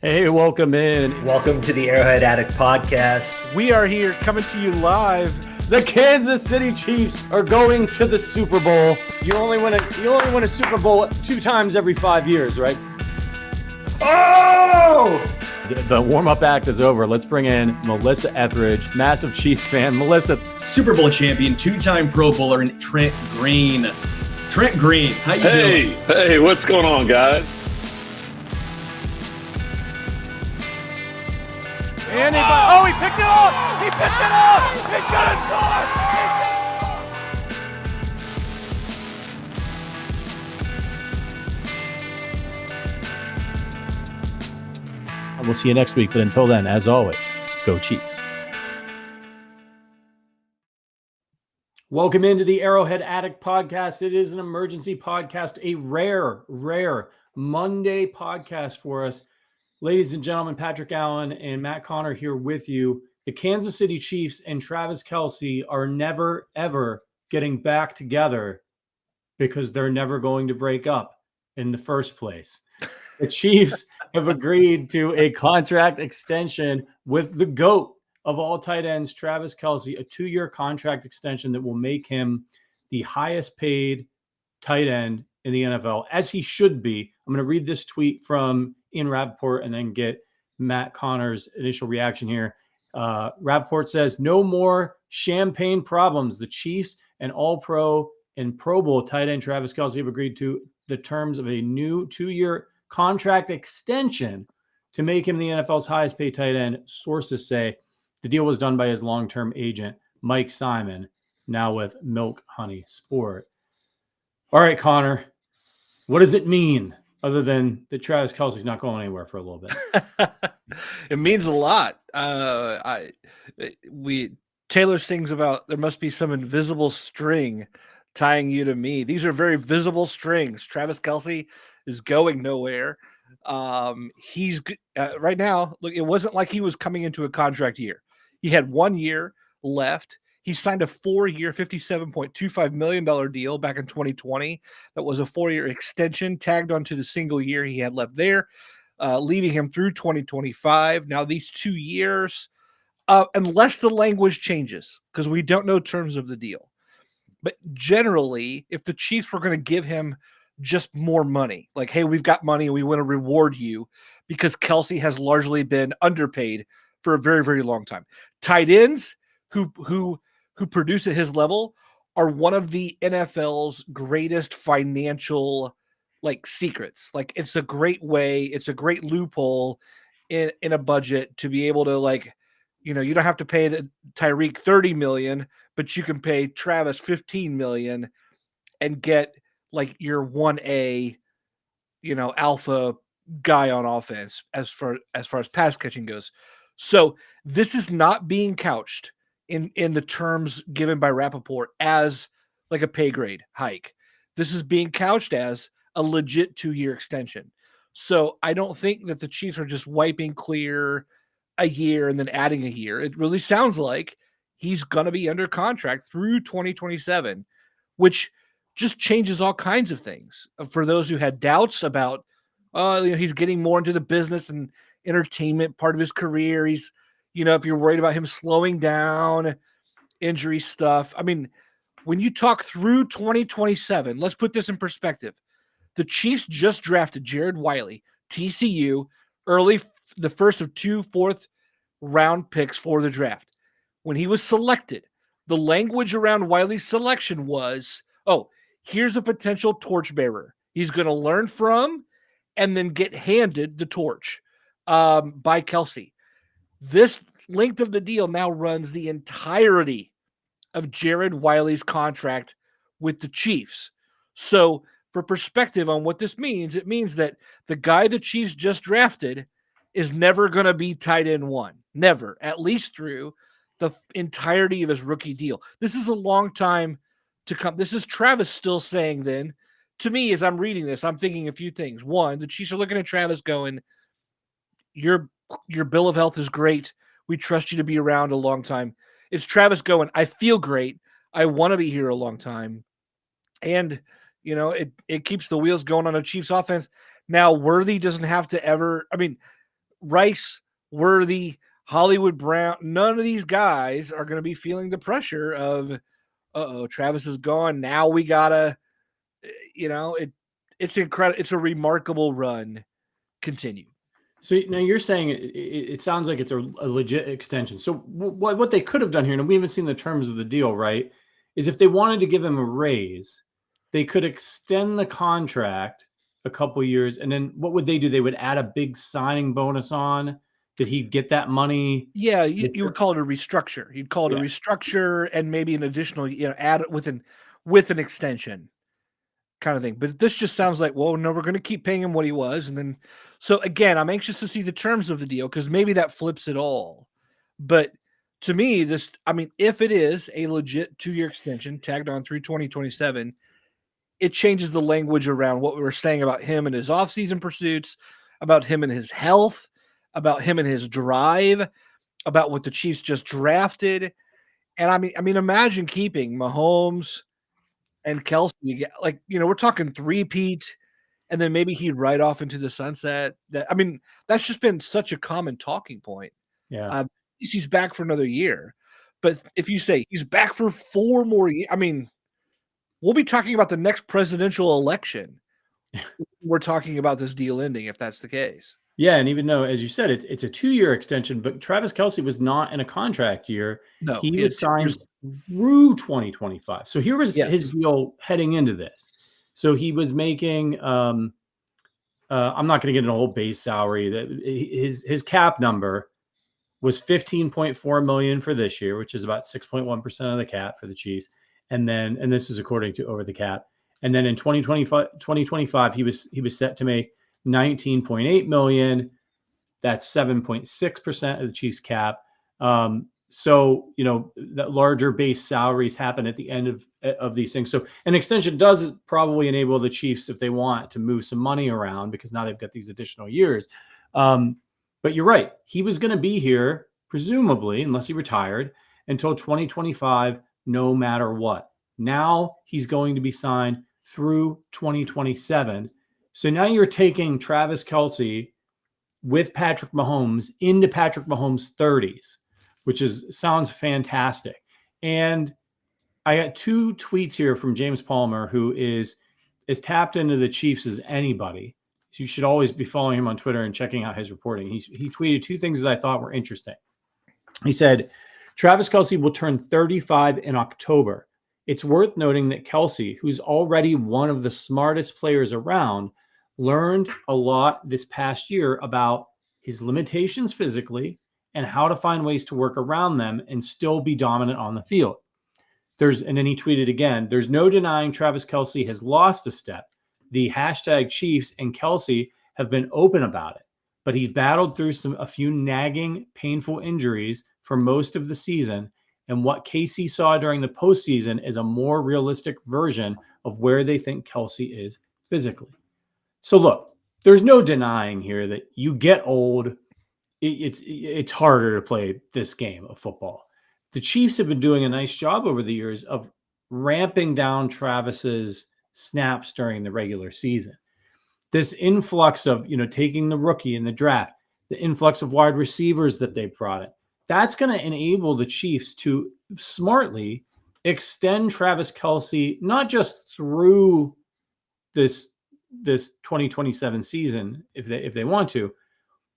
Hey, welcome in. Welcome to the Arrowhead Addict podcast. We are here coming to you live. The Kansas City Chiefs are going to the Super Bowl. You only win a Super Bowl 2 times every 5 years, right? Oh! The warm-up act is over. Let's bring in Melissa Etheridge, massive Chiefs fan. Melissa. Super Bowl champion, 2-time Pro Bowler, and Trent Green. Trent Green, how you doing? Hey, what's going on, guys? And he picked it up! He picked it up! He's gonna score! We'll see you next week, but until then, as always, go Chiefs. Welcome into the Arrowhead Addict podcast. It is an emergency podcast, a rare Monday podcast for us. Ladies and gentlemen, Patrick Allen and Matt Connor here with you. The Kansas City Chiefs and Travis Kelce are never, ever getting back together because they're never going to break up in the first place. The Chiefs have agreed to a contract extension with the GOAT of all tight ends, Travis Kelce, a 2-year contract extension that will make him the highest paid tight end in the NFL, as he should be. I'm going to read this tweet from Ian Rappaport and then get Matt Connor's initial reaction here. Rappaport says, no more champagne problems. The Chiefs and All-Pro and Pro Bowl tight end Travis Kelce have agreed to the terms of a new 2-year contract extension to make him the NFL's highest paid tight end. Sources say the deal was done by his long-term agent, Mike Simon, now with Milk Honey Sport. All right, Connor, what does it mean other than that Travis Kelce's not going anywhere for a little bit? It means a lot. Taylor sings about there must be some invisible string tying you to me. These are very visible strings. Travis Kelce is going nowhere. He's right now. Look, it wasn't like he was coming into a contract year. He had 1 year left. He signed a 4-year, $57.25 million deal back in 2020. That was a 4-year extension tagged onto the single year he had left there, leading him through 2025. Now, these 2 years, unless the language changes, because we don't know terms of the deal. But generally, if the Chiefs were going to give him just more money, like, hey, we've got money and we want to reward you because Kelce has largely been underpaid for a very, very long time. Tight ends who produce at his level are one of the NFL's greatest financial secrets. Like, it's a great way, it's a great loophole in a budget to be able to you don't have to pay the Tyreek $30 million, but you can pay Travis $15 million and get your 1A, alpha guy on offense as far as pass catching goes. So this is not being couched in the terms given by Rappaport as a pay grade hike. This is being couched as a legit 2-year extension. So I don't think that the Chiefs are just wiping clear a year and then adding a year. It really sounds like he's going to be under contract through 2027, which just changes all kinds of things. For those who had doubts about, he's getting more into the business and entertainment part of his career. He's, if you're worried about him slowing down, injury stuff. I mean, when you talk through 2027, let's put this in perspective. The Chiefs just drafted Jared Wiley, TCU, early, the first of 2 4th-round picks for the draft. When he was selected, the language around Wiley's selection was, here's a potential torchbearer. He's going to learn from and then get handed the torch by Kelce. This length of the deal now runs the entirety of Jared Wiley's contract with the Chiefs. So for perspective on what this means, it means that the guy the Chiefs just drafted is never going to be tight end 1. Never, at least through the entirety of his rookie deal. This is a long time to come. This is Travis still saying then, to me, as I'm reading this, I'm thinking a few things. One, the Chiefs are looking at Travis going, your bill of health is great. We trust you to be around a long time. It's Travis going, I feel great. I want to be here a long time. And, it keeps the wheels going on a Chiefs offense. Now, Worthy doesn't have to ever, Rice, Worthy, Hollywood Brown, none of these guys are going to be feeling the pressure of, Travis is gone. Now we gotta, it's incredible. It's a remarkable run. Continue. So now you're saying it sounds like it's a legit extension. So what they could have done here, and we haven't seen the terms of the deal, right? Is if they wanted to give him a raise, they could extend the contract a couple years, and then what would they do? They would add a big signing bonus on. Did he get that money? Yeah, you would call it a restructure. You'd call it a restructure and maybe an additional, add it with an extension kind of thing. But this just sounds like, well, no, we're going to keep paying him what he was. And then, so again, I'm anxious to see the terms of the deal because maybe that flips it all. But to me, if it is a legit 2-year extension tagged on through 2027, it changes the language around what we were saying about him and his offseason pursuits, about him and his health, about him and his drive, about what the Chiefs just drafted. And I mean, imagine keeping Mahomes and Kelce, we're talking three-peat, and then maybe he'd ride off into the sunset. That's just been such a common talking point. Yeah. At least he's back for another year. But if you say he's back for 4 more years, we'll be talking about the next presidential election. We're talking about this deal ending if that's the case. Yeah, and even though, as you said, it's a 2-year extension, but Travis Kelce was not in a contract year. No, he was signed through 2025. So here was his deal heading into this. So he was making, I'm not going to get into a whole base salary. That his cap number was $15.4 million for this year, which is about 6.1% of the cap for the Chiefs. And this is according to Over the Cap. And then in 2025, he was set to make $19.8 million. That's 7.6% of the Chiefs cap. So, that larger base salaries happen at the end of these things. So an extension does probably enable the Chiefs, if they want, to move some money around because now they've got these additional years. But you're right. He was going to be here, presumably, unless he retired, until 2025, no matter what. Now he's going to be signed through 2027. So now you're taking Travis Kelce with Patrick Mahomes into Patrick Mahomes' 30s, which sounds fantastic. And I got 2 tweets here from James Palmer, who is as tapped into the Chiefs as anybody. So you should always be following him on Twitter and checking out his reporting. He tweeted 2 things that I thought were interesting. He said, Travis Kelce will turn 35 in October. It's worth noting that Kelce, who's already one of the smartest players around, learned a lot this past year about his limitations physically and how to find ways to work around them and still be dominant on the field. And then he tweeted again, there's no denying Travis Kelce has lost a step. The hashtag Chiefs and Kelce have been open about it, but he's battled through a few nagging, painful injuries for most of the season. And what KC saw during the postseason is a more realistic version of where they think Kelce is physically. So look, there's no denying here that you get old. It's harder to play this game of football. The Chiefs have been doing a nice job over the years of ramping down Travis's snaps during the regular season. This influx of, taking the rookie in the draft, the influx of wide receivers that they brought in, that's going to enable the Chiefs to smartly extend Travis Kelce, not just through this 2027 season, if they want to,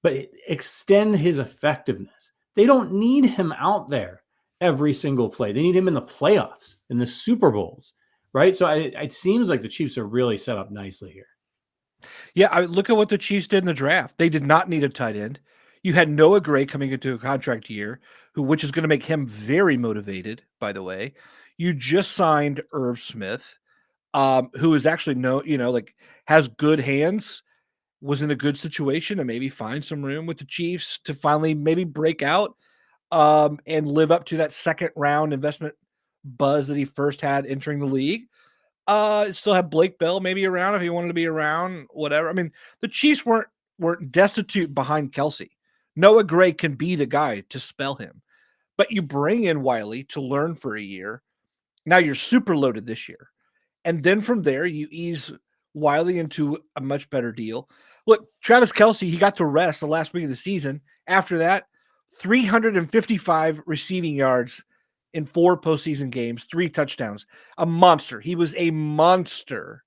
but extend his effectiveness. They don't need him out there every single play. They need him in the playoffs, in the Super Bowls, right? So it seems like the Chiefs are really set up nicely here. Yeah, look at what the Chiefs did in the draft. They did not need a tight end. You had Noah Gray coming into a contract year, which is going to make him very motivated, by the way. You just signed Irv Smith, who is actually has good hands, was in a good situation, and maybe find some room with the Chiefs to finally maybe break out and live up to that second round investment buzz that he first had entering the league. Still have Blake Bell maybe around if he wanted to be around, whatever. I mean, the Chiefs weren't destitute behind Kelce. Noah Gray can be the guy to spell him. But you bring in Wiley to learn for a year. Now you're super loaded this year. And then from there, you ease Wiley into a much better deal. Look, Travis Kelce, he got to rest the last week of the season. After that, 355 receiving yards in 4 postseason games, 3 touchdowns. A monster. He was a monster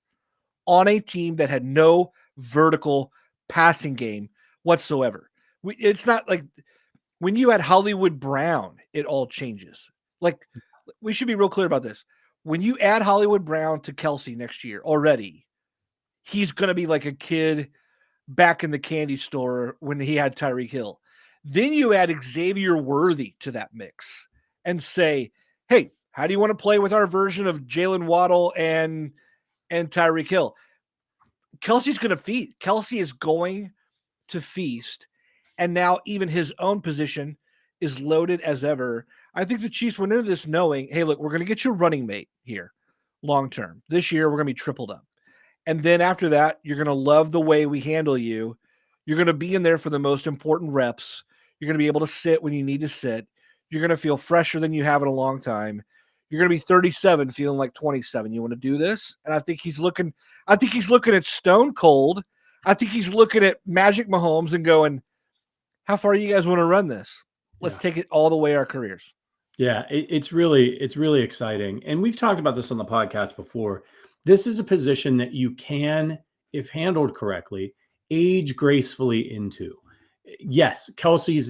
on a team that had no vertical passing game whatsoever. It's not like when you had Hollywood Brown, it all changes. Like, we should be real clear about this. When you add Hollywood Brown to Kelce next year already, he's going to be like a kid back in the candy store when he had Tyreek Hill. Then you add Xavier Worthy to that mix and say, hey, how do you want to play with our version of Jalen Waddle and Tyreek Hill? Kelce's going to feast. Kelce is going to feast. And now even his own position is loaded as ever. I think the Chiefs went into this knowing, hey, look, we're going to get you a running mate here long term. This year, we're going to be tripled up. And then after that, you're going to love the way we handle you. You're going to be in there for the most important reps. You're going to be able to sit when you need to sit. You're going to feel fresher than you have in a long time. You're going to be 37 feeling like 27. You want to do this? And I think he's looking at Stone Cold. I think he's looking at Magic Mahomes and going, how far you guys want to run this? Let's take it all the way our careers. Yeah, it's really exciting. And we've talked about this on the podcast before. This is a position that you can, if handled correctly, age gracefully into. Yes, Kelce's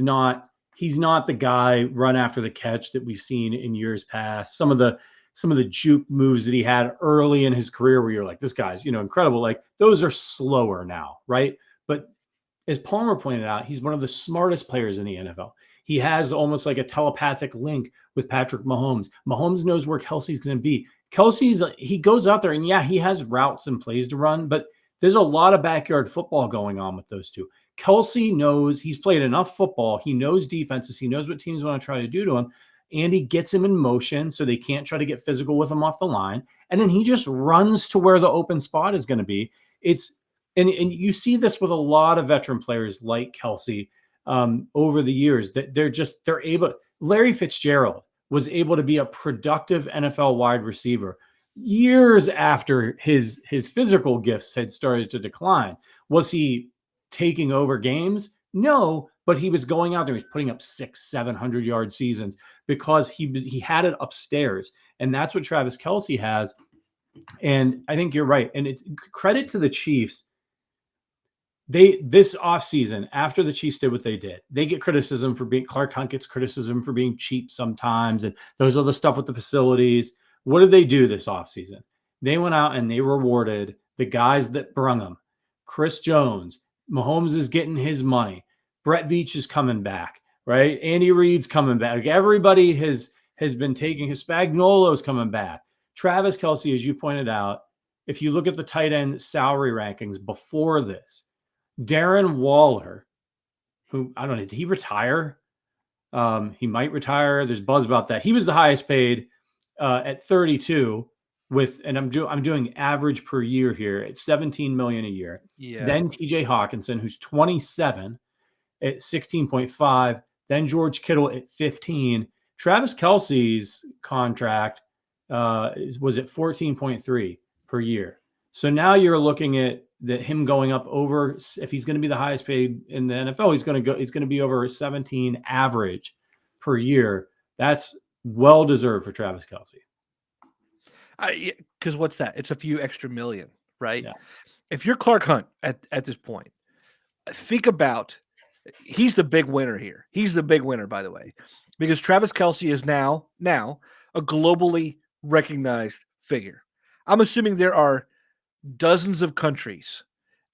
he's not the guy run after the catch that we've seen in years past. Some of the juke moves that he had early in his career where you're like, this guy's, incredible. Like, those are slower now, right? But as Palmer pointed out, he's one of the smartest players in the NFL. He has almost like a telepathic link with Patrick Mahomes. Mahomes knows where Kelce's going to be. He goes out there and he has routes and plays to run, but there's a lot of backyard football going on with those two. Kelce knows he's played enough football. He knows defenses. He knows what teams want to try to do to him. And he gets him in motion so they can't try to get physical with him off the line. And then he just runs to where the open spot is going to be. And you see this with a lot of veteran players like Kelce over the years, that they're able. Larry Fitzgerald was able to be a productive NFL wide receiver years after his physical gifts had started to decline. Was he taking over games? No, but he was going out there. He was putting up 600-700 yard seasons because he had it upstairs, and that's what Travis Kelce has. And I think you're right. And it's credit to the Chiefs. This offseason, after the Chiefs did what they did, they get criticism for being, Clark Hunt gets criticism for being cheap sometimes, and those other stuff with the facilities. What did they do this offseason? They went out and they rewarded the guys that brung them. Chris Jones, Mahomes is getting his money. Brett Veach is coming back, right? Andy Reid's coming back. Everybody has been taking his Spagnuolo's coming back. Travis Kelce, as you pointed out, if you look at the tight end salary rankings before this, Darren Waller, who I don't know, did he retire? He might retire. There's buzz about that. He was the highest paid at 32 and I'm doing average per year here at $17 million a year. Yeah. Then TJ Hawkinson, who's 27 at 16.5. Then George Kittle at 15. Travis Kelce's contract was at 14.3 per year. So now you're looking at him going up over, if he's going to be the highest paid in the NFL, he's going to be over 17 average per year. That's well deserved for Travis Kelce. Because what's that? It's a few extra million, right? Yeah. If you're Clark Hunt at this point, think about, he's the big winner here. He's the big winner, by the way, because Travis Kelce is now a globally recognized figure. I'm assuming there are dozens of countries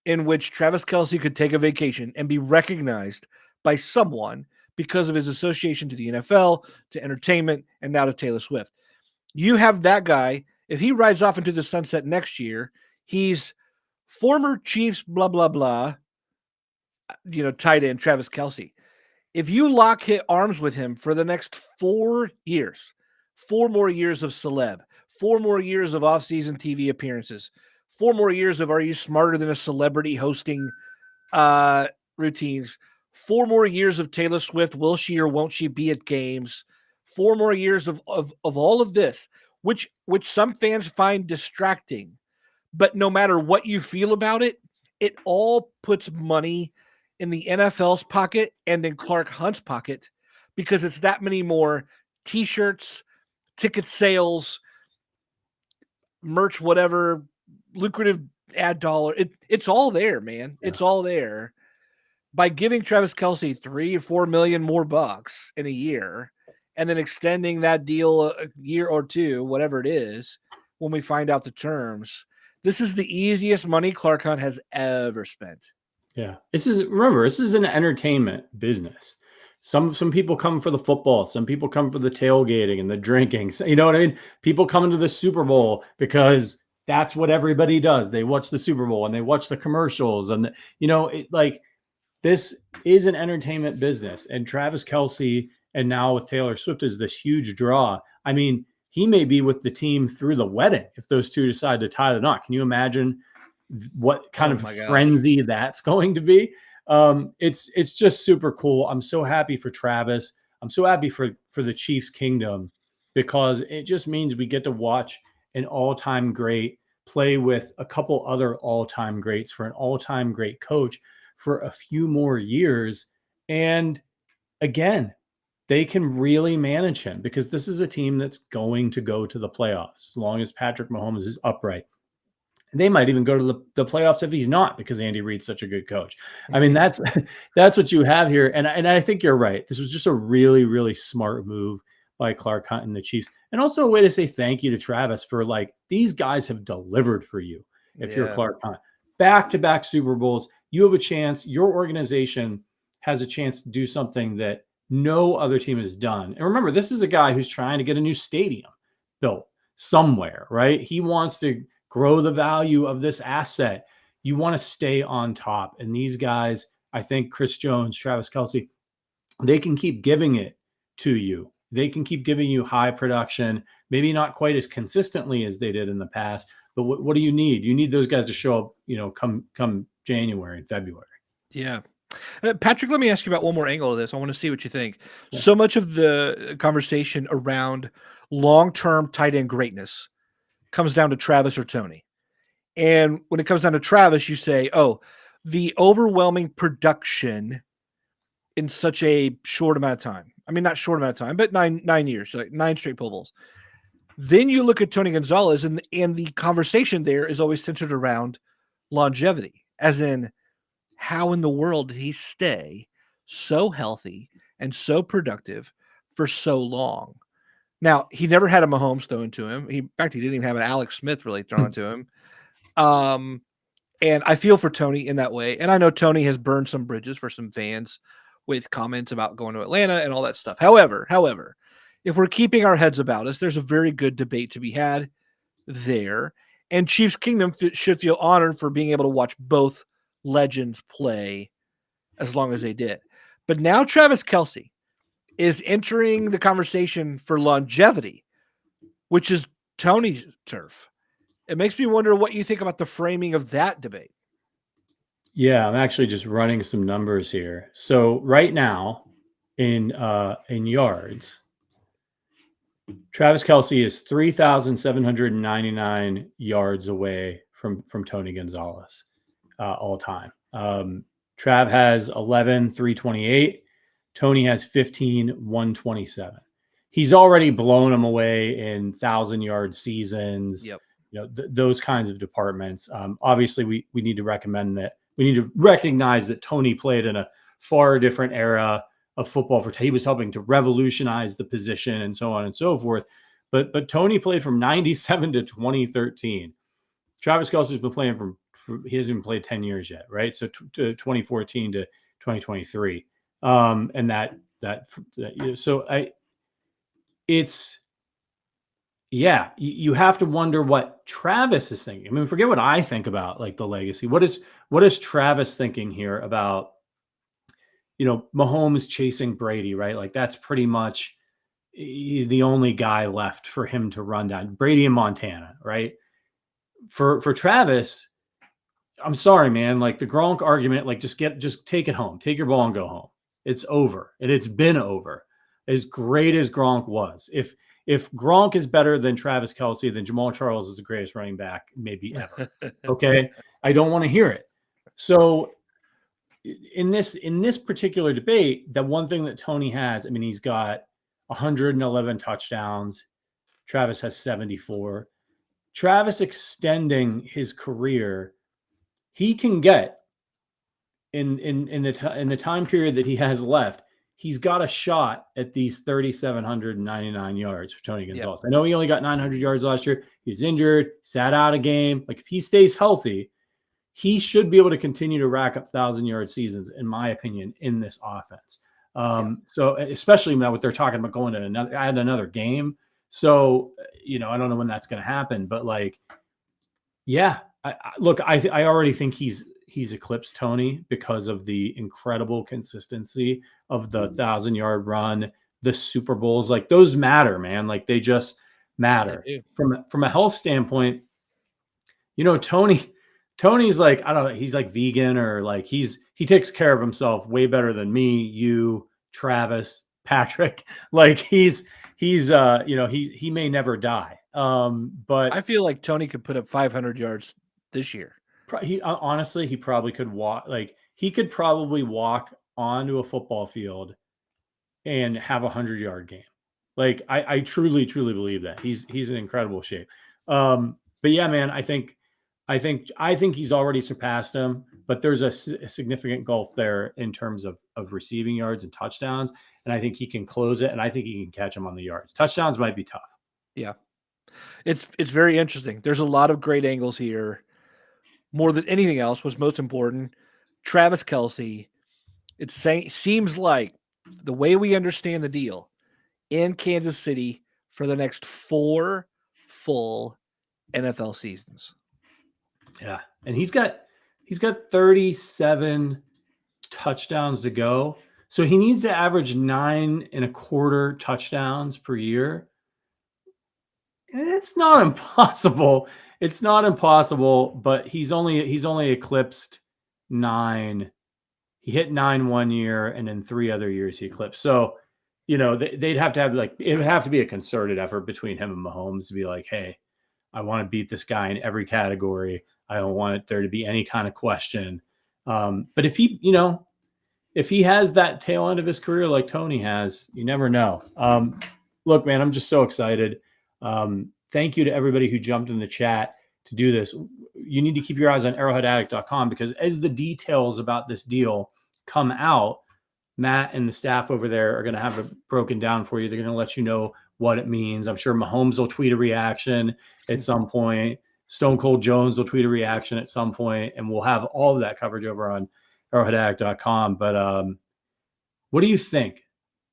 in which Travis Kelce could take a vacation and be recognized by someone because of his association to the NFL, to entertainment, and now to Taylor Swift. You have that guy. If he rides off into the sunset next year, he's former Chiefs, blah, blah, blah, tight end Travis Kelce. If you lock arms with him for the next 4 years, 4 more years of celeb, 4 more years of off-season TV appearances, 4 more years of Are You Smarter Than a Celebrity hosting routines, 4 more years of Taylor Swift, will she or won't she be at games, 4 more years of all of this, which some fans find distracting. But no matter what you feel about it, it all puts money in the NFL's pocket and in Clark Hunt's pocket because it's that many more T-shirts, ticket sales, merch, whatever, lucrative ad dollar. It's all there, man. Yeah. It's all there. By giving Travis Kelce $3 or $4 million more bucks in a year and then extending that deal a year or two, whatever it is, when we find out the terms, this is the easiest money Clark Hunt has ever spent. Yeah. This is an entertainment business. Some people come for the football. Some people come for the tailgating and the drinking. You know what I mean? People come into the Super Bowl because that's what everybody does. They watch the Super Bowl and they watch the commercials and this is an entertainment business, and Travis Kelce and now with Taylor Swift is this huge draw. I mean, he may be with the team through the wedding if those two decide to tie the knot. Can you imagine what kind of frenzy that's going to be? It's just super cool. I'm so happy for Travis. I'm so happy for the Chiefs kingdom because it just means we get to watch an all-time great play with a couple other all-time greats for an all-time great coach for a few more years. And again, they can really manage him because this is a team that's going to go to the playoffs as long as Patrick Mahomes is upright. They might even go to the playoffs if he's not because Andy Reid's such a good coach. I mean, that's what you have here. And I think you're right. This was just a really, really smart move by Clark Hunt and the Chiefs. And also a way to say thank you to Travis for these guys have delivered for you. If you're Clark Hunt, back-to-back Super Bowls, you have a chance. Your organization has a chance to do something that no other team has done. And remember, this is a guy who's trying to get a new stadium built somewhere, right? He wants to grow the value of this asset. You want to stay on top. And these guys, I think Chris Jones, Travis Kelce, they can keep giving it to you. They can keep giving you high production, maybe not quite as consistently as they did in the past. But what do you need? You need those guys to show up, come January and February. Yeah. Patrick, let me ask you about one more angle of this. I want to see what you think. Yeah. So much of the conversation around long-term tight end greatness comes down to Travis or Tony. And when it comes down to Travis, you say, oh, the overwhelming production in such a short amount of time. I mean, not short amount of time, but 9 years, like 9 straight Pro Bowls. Then you look at Tony Gonzalez, and the conversation there is always centered around longevity, as in how in the world did he stay so healthy and so productive for so long? Now, he never had a Mahomes thrown to him. In fact, he didn't even have an Alex Smith really thrown to him. And I feel for Tony in that way. And I know Tony has burned some bridges for some fans with comments about going to Atlanta and all that stuff. However, if we're keeping our heads about us, there's a very good debate to be had there. And Chiefs Kingdom should feel honored for being able to watch both legends play as long as they did. But now Travis Kelce is entering the conversation for longevity, which is Tony's turf. It makes me wonder what you think about the framing of that debate. Yeah, I'm actually just running some numbers here. So right now in yards, Travis Kelce is 3,799 yards away from Tony Gonzalez all time. Trav has 11,328. Tony has 15,127. He's already blown him away in 1,000-yard seasons. Yep. Those kinds of departments. Obviously, we need to recognize that Tony played in a far different era of football. He was helping to revolutionize the position and so on and so forth. But Tony played from 97 to 2013. Travis Kelce has been playing he hasn't even played 10 years yet, right? So to 2014 to 2023. You have to wonder what Travis is thinking. I mean, forget what I think about the legacy. What is Travis thinking here about, Mahomes chasing Brady, right? That's pretty much the only guy left for him to run down. Brady in Montana, right? For Travis, I'm sorry, man. The Gronk argument, just take it home. Take your ball and go home. It's over. And it's been over. As great as Gronk was. If Gronk is better than Travis Kelce, then Jamal Charles is the greatest running back maybe ever. Okay? I don't want to hear it. So in this particular debate, the one thing that Tony has, I mean, he's got 111 touchdowns. Travis has 74. Travis extending his career, he can get in the time period that he has left, he's got a shot at these 3,799 yards for Tony Gonzalez. I know he only got 900 yards last year. He was injured, sat out a game. Like if he stays healthy, he should be able to continue to rack up 1,000-yard seasons, in my opinion, in this offense. So especially now what they're talking about going to another game. So, I don't know when that's going to happen, but like, yeah, I already think he's eclipsed Tony because of the incredible consistency of the 1,000-yard run, the Super Bowls. Like those matter, man. Like they just matter from a health standpoint. Tony's like, I don't know, he's like vegan or like he takes care of himself way better than me, you, Travis, Patrick. Like he may never die. But I feel like Tony could put up 500 yards this year. Honestly, he probably could walk. Like he could probably walk onto a football field and have 100-yard game. Like I truly believe that he's in incredible shape. But yeah, man, I think he's already surpassed him, but there's a significant gulf there in terms of receiving yards and touchdowns. And I think he can close it, and I think he can catch him on the yards. Touchdowns might be tough. Yeah. It's very interesting. There's a lot of great angles here. More than anything else, what's most important, Travis Kelce, seems like the way we understand the deal in Kansas City for the next 4 full NFL seasons. Yeah. And he's got 37 touchdowns to go. So he needs to average 9.25 touchdowns per year. It's not impossible. It's not impossible, but he's only eclipsed 9. He hit 9 one year, and then 3 other years he eclipsed. So, they'd have to have it would have to be a concerted effort between him and Mahomes to be like, hey, I want to beat this guy in every category. I don't want there to be any kind of question. But if he has that tail end of his career like Tony has, you never know. Look, man, I'm just so excited. Thank you to everybody who jumped in the chat to do this. You need to keep your eyes on arrowheadaddict.com because as the details about this deal come out, Matt and the staff over there are going to have it broken down for you. They're going to let you know what it means. I'm sure Mahomes will tweet a reaction at some point. Stone Cold Jones will tweet a reaction at some point, and we'll have all of that coverage over on arrowheadaddict.com. But what do you think,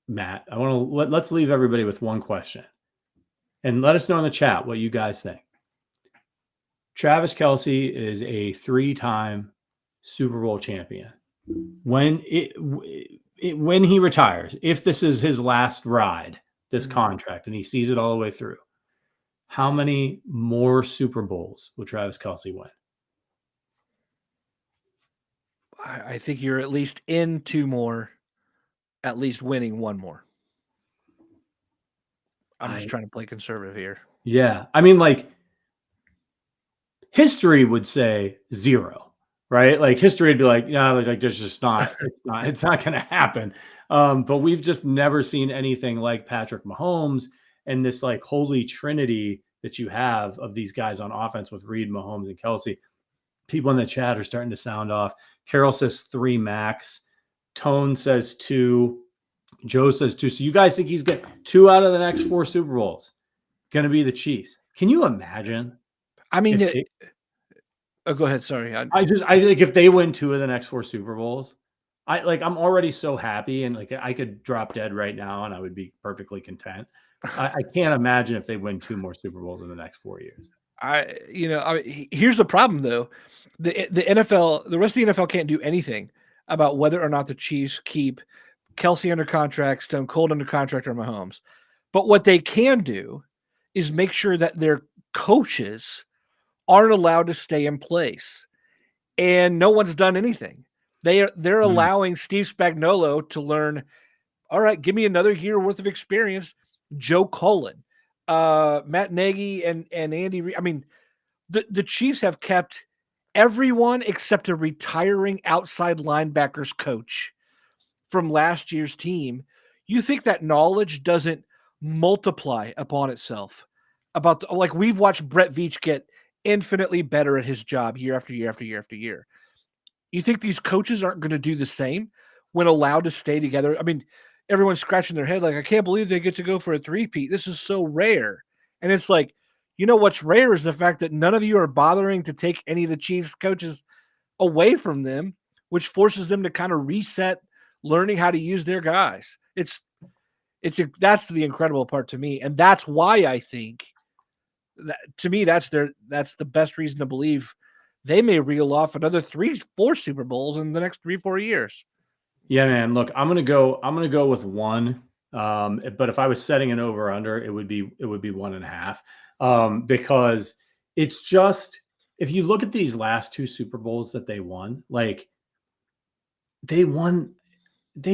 Matt? Let's leave everybody with one question. And let us know in the chat what you guys think. Travis Kelce is a 3-time Super Bowl champion. When he retires, if this is his last ride, this contract, and he sees it all the way through, how many more Super Bowls will Travis Kelce win? I think you're at least in 2 more, at least winning 1 more. I'm just trying to play conservative here. Yeah. I mean, like, history would say 0, right? Like, history would be like, yeah, like there's just not, it's not going to happen. But we've just never seen anything like Patrick Mahomes and this like holy trinity that you have of these guys on offense with Reed, Mahomes, and Kelce. People in the chat are starting to sound off. Carol says 3 max. Tone says 2. Joe says 2. So you guys think he's got 2 out of the next 4 Super Bowls going to be the Chiefs? Can you imagine? I mean, go ahead. Sorry. I think if they win 2 of the next 4 Super Bowls, I'm already so happy, and like I could drop dead right now and I would be perfectly content. I can't imagine if they win 2 more Super Bowls in the next 4 years. Here's the problem though. The NFL, the rest of the NFL can't do anything about whether or not the Chiefs keep Kelce under contract, Stone Cold under contract, or Mahomes. But what they can do is make sure that their coaches aren't allowed to stay in place. And no one's done anything. They're allowing Steve Spagnuolo to learn, all right, give me another year worth of experience. Joe Cullen, Matt Nagy, and Andy Reid. I mean, the Chiefs have kept everyone except a retiring outside linebackers coach from last year's team, you think that knowledge doesn't multiply upon itself? Like we've watched Brett Veach get infinitely better at his job year after year after year after year. You think these coaches aren't going to do the same when allowed to stay together? I mean, everyone's scratching their head like, I can't believe they get to go for a three-peat. This is so rare. And it's like, what's rare is the fact that none of you are bothering to take any of the Chiefs coaches away from them, which forces them to kind of reset learning how to use their guys. That's the incredible part to me. And that's why I think that, to me, that's the best reason to believe they may reel off another 3-4 Super Bowls in the next 3-4 years. Yeah, man. Look, I'm gonna go with one. But if I was setting an over under, it would be 1.5. Because it's just, if you look at these last 2 Super Bowls that they won, like they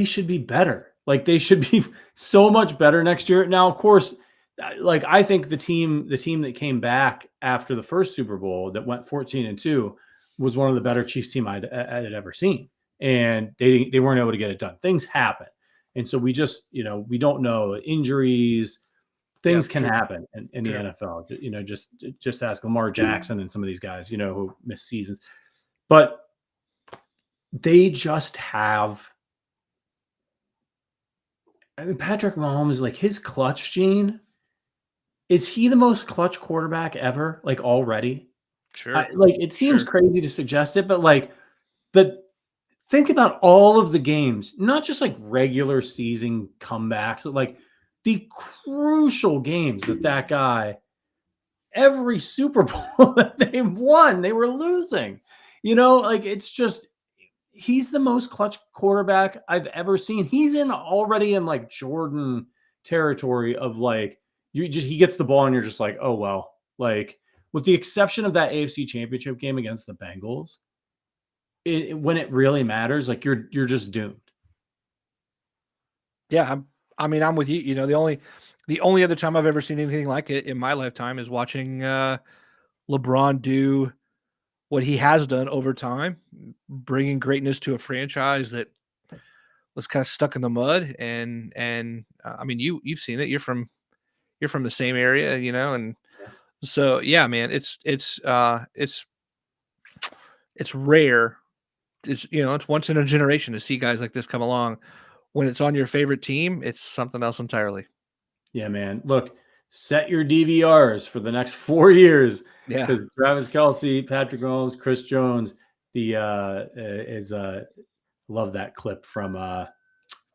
should be better. Like they should be so much better next year. Now, of course, like I think the team that came back after the first Super Bowl that went 14-2 was one of the better Chiefs team I'd ever seen. And they weren't able to get it done. Things happen. And so we just, we don't know, injuries, things can happen in the NFL. Just ask Lamar Jackson and some of these guys, who miss seasons. But they just have, Patrick Mahomes, like his clutch gene, is he the most clutch quarterback ever, like already? Sure. It seems crazy to suggest it, but think about all of the games, not just like regular season comebacks, but like the crucial games that guy, every Super Bowl that they've won, they were losing. It's just, he's the most clutch quarterback I've ever seen. He's already in like Jordan territory of like, he gets the ball and you're just like, oh, well, like with the exception of that AFC Championship game against the Bengals, when it really matters, like you're just doomed. Yeah, I'm with you. The only other time I've ever seen anything like it in my lifetime is watching LeBron do what he has done over time, bringing greatness to a franchise that was kind of stuck in the mud. And I mean, you've seen it. You're from the same area, and so yeah, man, it's rare. It's once in a generation to see guys like this come along. When it's on your favorite team, it's something else entirely. Yeah, man. Look, set your DVRs for the next 4 years. Yeah, because Travis Kelce, Patrick Mahomes, Chris Jones, love that clip from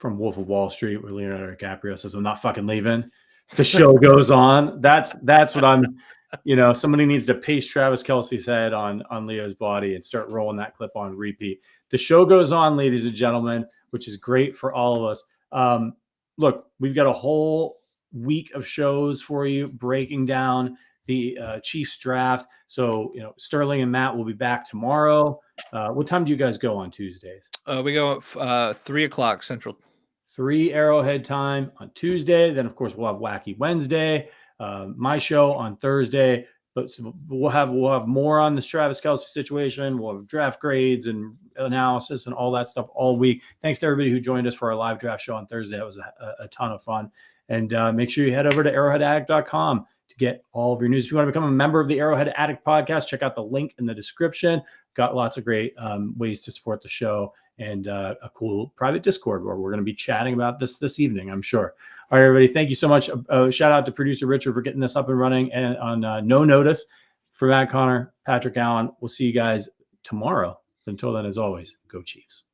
Wolf of Wall Street where Leonardo DiCaprio says, "I'm not fucking leaving." The show goes on. That's what I'm. Somebody needs to paste Travis Kelce's head on Leo's body and start rolling that clip on repeat. The show goes on, ladies and gentlemen, which is great for all of us. Look, we've got a whole week of shows for you breaking down the Chiefs draft. So, Sterling and Matt will be back tomorrow. What time do you guys go on Tuesdays? We go at 3:00 Central. 3 Arrowhead time on Tuesday. Then, of course, we'll have Wacky Wednesday. My show on Thursday. But we'll have more on this Travis Kelce situation. We'll have draft grades and analysis and all that stuff all week. Thanks to everybody who joined us for our live draft show on Thursday. That was a ton of fun. And make sure you head over to arrowheadaddict.com to get all of your news. If you want to become a member of the Arrowhead Addict podcast, check out the link in the description. Got lots of great ways to support the show and a cool private Discord where we're going to be chatting about this evening, I'm sure. All right, everybody. Thank you so much. Shout out to producer Richard for getting this up and running and on no notice. For Matt Connor, Patrick Allen, we'll see you guys tomorrow. Until then, as always, go Chiefs.